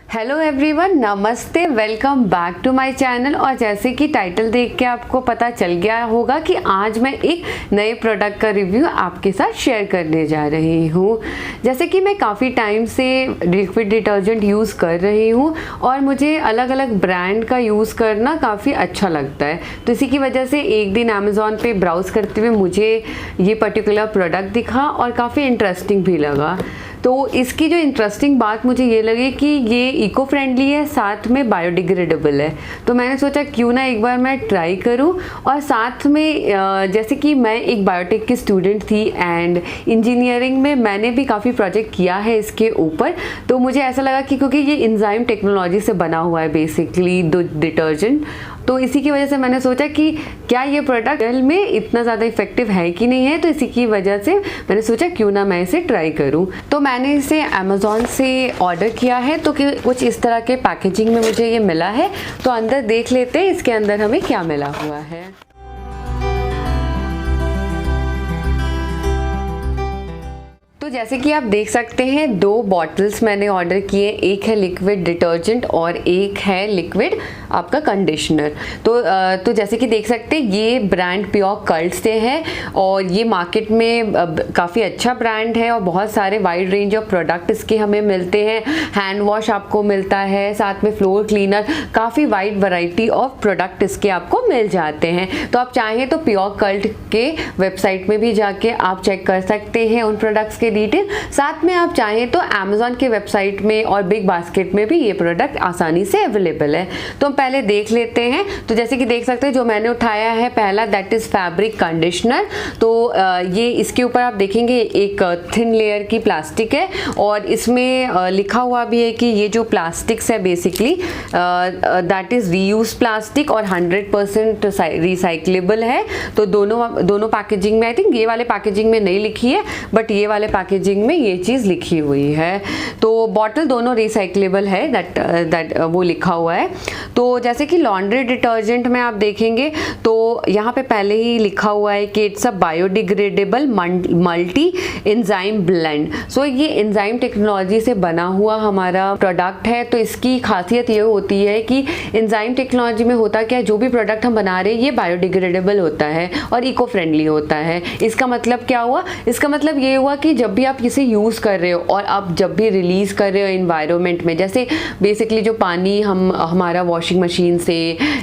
Hello everyone, नमस्ते, welcome back to my channel. और जैसे कि टाइटल देख के आपको पता चल गया होगा कि आज मैं एक नए प्रोडक्ट का रिव्यू आपके साथ शेयर करने जा रही हूँ। जैसे कि मैं काफ़ी टाइम से लिक्विड डिटर्जेंट यूज़ कर रही हूँ और मुझे अलग अलग ब्रांड का यूज़ करना काफ़ी अच्छा लगता है। तो इसी की वजह से एक दिन अमेज़ॉन पे ब्राउज़ करते हुए मुझे ये पर्टिकुलर प्रोडक्ट दिखा और काफ़ी इंटरेस्टिंग भी लगा। तो इसकी जो इंटरेस्टिंग बात मुझे ये लगी कि ये इको फ्रेंडली है, साथ में बायोडिग्रेडेबल है। तो मैंने सोचा क्यों ना एक बार मैं ट्राई करूं। और साथ में जैसे कि मैं एक बायोटेक की स्टूडेंट थी एंड इंजीनियरिंग में मैंने भी काफ़ी प्रोजेक्ट किया है इसके ऊपर। तो मुझे ऐसा लगा कि क्योंकि ये एंजाइम टेक्नोलॉजी से बना हुआ है बेसिकली डिटर्जेंट, तो इसी की वजह से मैंने सोचा कि क्या ये प्रोडक्ट रियल में इतना ज़्यादा इफेक्टिव है कि नहीं है। तो इसी की वजह से मैंने सोचा क्यों ना मैं इसे ट्राई करूं। तो मैंने इसे अमेज़ॉन से ऑर्डर किया है। तो कुछ इस तरह के पैकेजिंग में मुझे ये मिला है। तो अंदर देख लेते हैं इसके अंदर हमें क्या मिला हुआ है। तो जैसे कि आप देख सकते हैं, दो बॉटल्स मैंने ऑर्डर किए, एक है लिक्विड डिटर्जेंट और एक है लिक्विड आपका कंडीशनर। तो जैसे कि देख सकते हैं ये ब्रांड प्योर कल्ट से है और ये मार्केट में काफ़ी अच्छा ब्रांड है और बहुत सारे वाइड रेंज ऑफ प्रोडक्ट इसके हमें मिलते हैं। हैंड वॉश आपको मिलता है, साथ में फ्लोर क्लीनर, काफ़ी वाइड वैरायटी ऑफ प्रोडक्ट इसके आपको मिल जाते हैं। तो आप चाहें तो प्योर कल्ट के वेबसाइट में भी जाके आप चेक कर सकते हैं उन प्रोडक्ट्स के डिटेल। साथ में आप चाहें तो अमेज़ॉन के वेबसाइट में और बिग बास्केट में भी ये प्रोडक्ट आसानी से अवेलेबल है। तो हम पहले देख लेते हैं। तो जैसे कि देख सकते हैं जो मैंने उठाया है पहला, दैट इज फैब्रिक कंडीशनर। तो ये इसके ऊपर आप देखेंगे एक थिन लेयर की प्लास्टिक है और इसमें लिखा हुआ भी है कि ये जो प्लास्टिक्स है basically that is reuse plastic और 100% रिसाइक्लेबल है। तो दोनों पैकेजिंग में, आई थिंक ये वाले पैकेजिंग में नहीं लिखी है बट ये वाले पैकेजिंग में ये चीज़ लिखी हुई है। तो बॉटल दोनों रिसाइक्लेबल है, दैट वो लिखा हुआ है। तो जैसे कि लॉन्ड्री डिटर्जेंट में आप देखेंगे तो यहाँ पे पहले ही लिखा हुआ है कि it's a biodegradable multi enzyme blend. So ये एंजाइम टेक्नोलॉजी से बना हुआ हमारा प्रोडक्ट है। तो इसकी खासियत ये होती है कि एंजाइम टेक्नोलॉजी में होता क्या है, जो भी प्रोडक्ट हम बना रहे हैं ये बायोडिग्रेडेबल होता है और इको फ्रेंडली होता है। इसका मतलब क्या हुआ? इसका मतलब ये हुआ कि जब भी आप इसे यूज़ कर रहे हो और आप जब भी रिलीज़ कर रहे हो इन्वायरमेंट में, जैसे बेसिकली जो पानी हमारा वॉशिंग मशीन से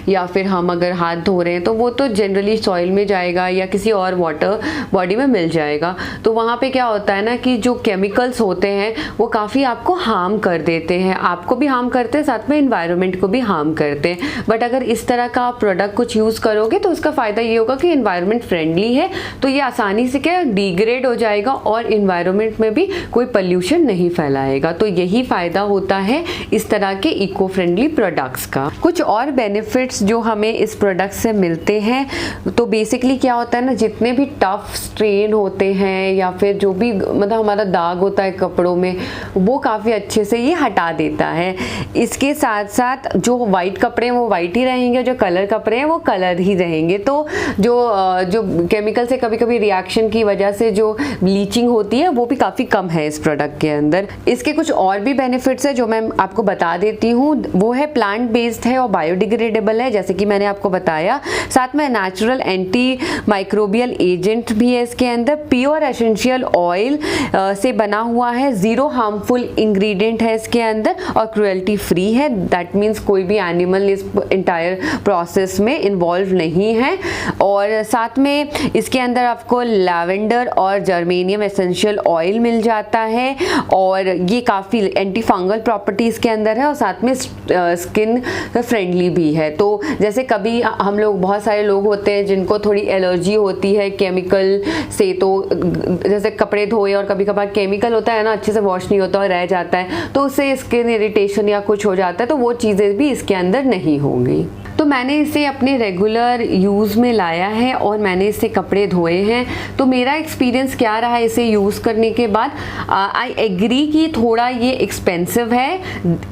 या फिर हम अगर हाथ धो रहे हैं तो वो तो जनरली सॉइल में जाएगा या किसी और वाटर बॉडी में मिल जाएगा। तो वहाँ पे क्या होता है ना कि जो केमिकल्स होते हैं वो काफ़ी आपको हार्म कर देते हैं, आपको भी हार्म करते हैं, साथ में इन्वायरमेंट को भी हार्म करते हैं। बट अगर इस तरह का आप प्रोडक्ट कुछ यूज़ करोगे तो उसका फ़ायदा ये होगा कि इन्वायरमेंट फ्रेंडली है, तो ये आसानी से क्या डिग्रेड हो जाएगा और इन्वायरमेंट में भी कोई पोल्यूशन नहीं फैलाएगा। तो यही फ़ायदा होता है इस तरह के इको फ्रेंडली प्रोडक्ट्स का। कुछ और बेनिफिट्स जो हमें इस प्रोडक्ट से मिलते हैं, तो बेसिकली क्या होता है ना, जितने भी टफ स्ट्रेन होते हैं या फिर जो भी मतलब हमारा दाग होता है कपड़ों में, वो काफ़ी अच्छे से ये हटा देता है। इसके साथ साथ जो वाइट कपड़े हैं वो वाइट ही रहेंगे, जो कलर कपड़े हैं वो कलर ही रहेंगे। तो जो केमिकल से कभी कभी रिएक्शन की वजह से जो ब्लीचिंग होती है वो भी काफ़ी कम है इस प्रोडक्ट के अंदर। इसके कुछ और भी बेनिफिट्स है जो मैं आपको बता देती हूँ। वो है प्लांट बेस्ड है और बायोडिग्रेडेबल है, जैसे कि मैंने आपको बताया। साथ में नेचुरल एंटी माइक्रोबियल एजेंट भी है इसके अंदर। प्योर एसेंशियल ऑयल से बना हुआ है, जीरो हार्मफुल इंग्रेडिएंट है इसके अंदर और क्रुएल्टी फ्री है। दैट मीन्स कोई भी एनिमल इस इंटायर प्रोसेस में इन्वॉल्व नहीं है। और साथ में इसके अंदर आपको लैवेंडर और जर्मेनियम एसेंशियल ऑयल मिल जाता है और ये काफ़ी एंटी फंगल प्रॉपर्टीज़ के अंदर है और साथ में स्किन फ्रेंडली भी है। तो जैसे कभी हम लोग, बहुत सारे लोग होते हैं जिनको थोड़ी एलर्जी होती है केमिकल से, तो जैसे कपड़े धोए और कभी कभार केमिकल होता है ना, अच्छे से वॉश नहीं होता और रह जाता है तो उससे स्किन इरिटेशन या कुछ हो जाता है, तो वो चीज़ें भी इसके अंदर नहीं होंगी। तो मैंने इसे अपने रेगुलर यूज़ में लाया है और मैंने इससे कपड़े धोए हैं। तो मेरा एक्सपीरियंस क्या रहा इसे यूज़ करने के बाद, आई एग्री कि थोड़ा ये एक्सपेंसिव है।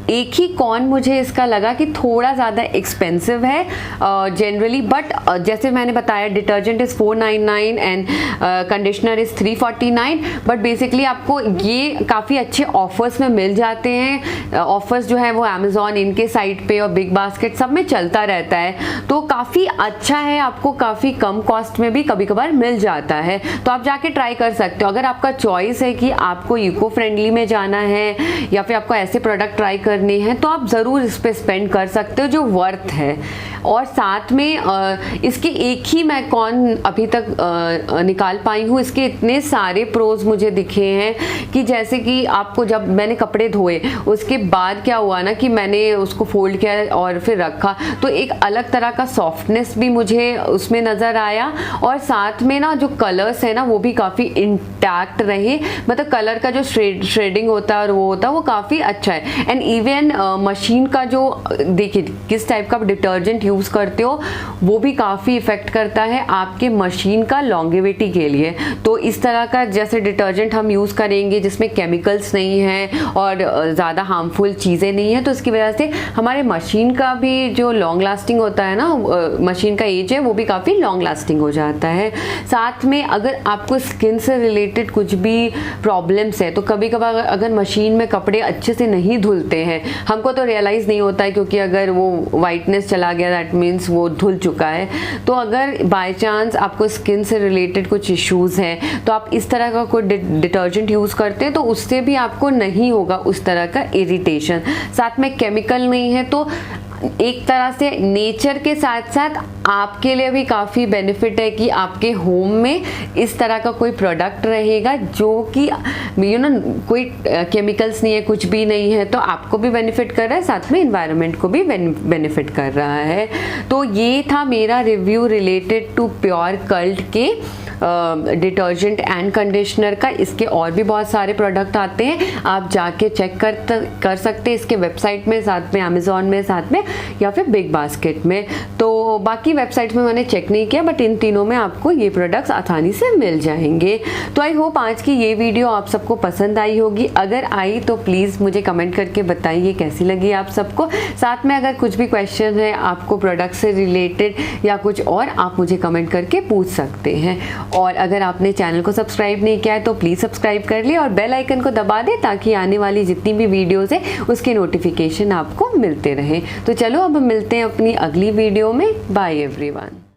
एक ही कॉन मुझे इसका लगा कि थोड़ा ज़्यादा एक्सपेंसिव है जनरली, बट जैसे मैंने बताया detergent is 499 and conditioner is 349, but basically आपको ये काफ़ी अच्छे ऑफर्स में मिल जाते हैं। ऑफर्स जो है वो अमेज़ॉन इनके साइट पे और बिग बास्केट सब में चलता रहता है, तो काफ़ी अच्छा है, आपको काफ़ी कम कॉस्ट में भी कभी कभार मिल जाता है। तो आप जाके ट्राई कर सकते हो। अगर आपका चॉइस है कि आपको इको फ्रेंडली में जाना है या फिर आपको ऐसे प्रोडक्ट ट्राई करने हैं, तो आप ज़रूर इस पर स्पेंड कर सकते हो जो वर्थ है। और साथ में इसके एक ही मैं कॉन अभी तक निकाल पाई हूँ। इसके इतने सारे प्रोज मुझे दिखे हैं कि जैसे कि आपको जब मैंने कपड़े धोए उसके बाद क्या हुआ ना कि मैंने उसको फोल्ड किया और फिर रखा, तो एक अलग तरह का सॉफ्टनेस भी मुझे उसमें नज़र आया। और साथ में ना जो कलर्स है ना वो भी काफ़ी इंटैक्ट रहे, मतलब कलर का जो शेडिंग होता है और वो होता है वो काफ़ी अच्छा है। एंड इवन मशीन का जो देखिए किस टाइप का डिटर्जेंट यूज़ करते हो वो भी काफ़ी इफ़ेक्ट करता है आपके मशीन का लॉन्गेविटी के लिए। तो इस तरह का जैसे डिटर्जेंट हम यूज़ करेंगे जिसमें केमिकल्स नहीं हैं और ज़्यादा हार्मफुल चीज़ें नहीं हैं, तो इसकी वजह से हमारे मशीन का भी जो लॉन्ग लास्टिंग होता है ना, मशीन का एज है वो भी काफ़ी लॉन्ग लास्टिंग हो जाता है। साथ में अगर आपको स्किन से रिलेटेड कुछ भी प्रॉब्लम्स है, तो कभी कभार अगर मशीन में कपड़े अच्छे से नहीं धुलते हैं, हमको तो रियलाइज़ नहीं होता है क्योंकि अगर वो वाइटनेस चला गया दैट मीन्स वो धुल चुका है। तो अगर बाय चांस आपको स्किन से रिलेटेड कुछ इश्यूज़ हैं तो आप इस तरह का कोई डिटर्जेंट यूज़ करते हैं तो उससे भी आपको नहीं होगा उस तरह का इरिटेशन। साथ में केमिकल नहीं है, तो एक तरह से नेचर के साथ साथ आपके लिए भी काफ़ी बेनिफिट है कि आपके होम में इस तरह का कोई प्रोडक्ट रहेगा जो कि कोई केमिकल्स नहीं है, कुछ भी नहीं है, तो आपको भी बेनिफिट कर रहा है, साथ में एनवायरनमेंट को भी बेनिफिट कर रहा है। तो ये था मेरा review related to pure cult के डिटर्जेंट एंड कंडीशनर का। इसके और भी बहुत सारे प्रोडक्ट आते हैं, आप जाके चेक कर सकते हैं इसके वेबसाइट में, साथ में अमेज़ॉन में, साथ में या फिर बिग बास्केट में। तो बाकी वेबसाइट्स में मैंने चेक नहीं किया, बट इन तीनों में आपको ये प्रोडक्ट्स आसानी से मिल जाएंगे। तो आई होप आज की ये वीडियो आप सबको पसंद आई होगी। अगर आई तो प्लीज़ मुझे कमेंट करके बताइए कैसी लगी आप सबको। साथ में अगर कुछ भी क्वेश्चन है आपको प्रोडक्ट से रिलेटेड या कुछ और, आप मुझे कमेंट करके पूछ सकते हैं। और अगर आपने चैनल को सब्सक्राइब नहीं किया है तो प्लीज़ सब्सक्राइब कर ले और बेल आइकन को दबा दें ताकि आने वाली जितनी भी वीडियोज़ है उसके नोटिफिकेशन आपको मिलते रहें। तो चलो अब मिलते हैं अपनी अगली वीडियो में। Bye everyone.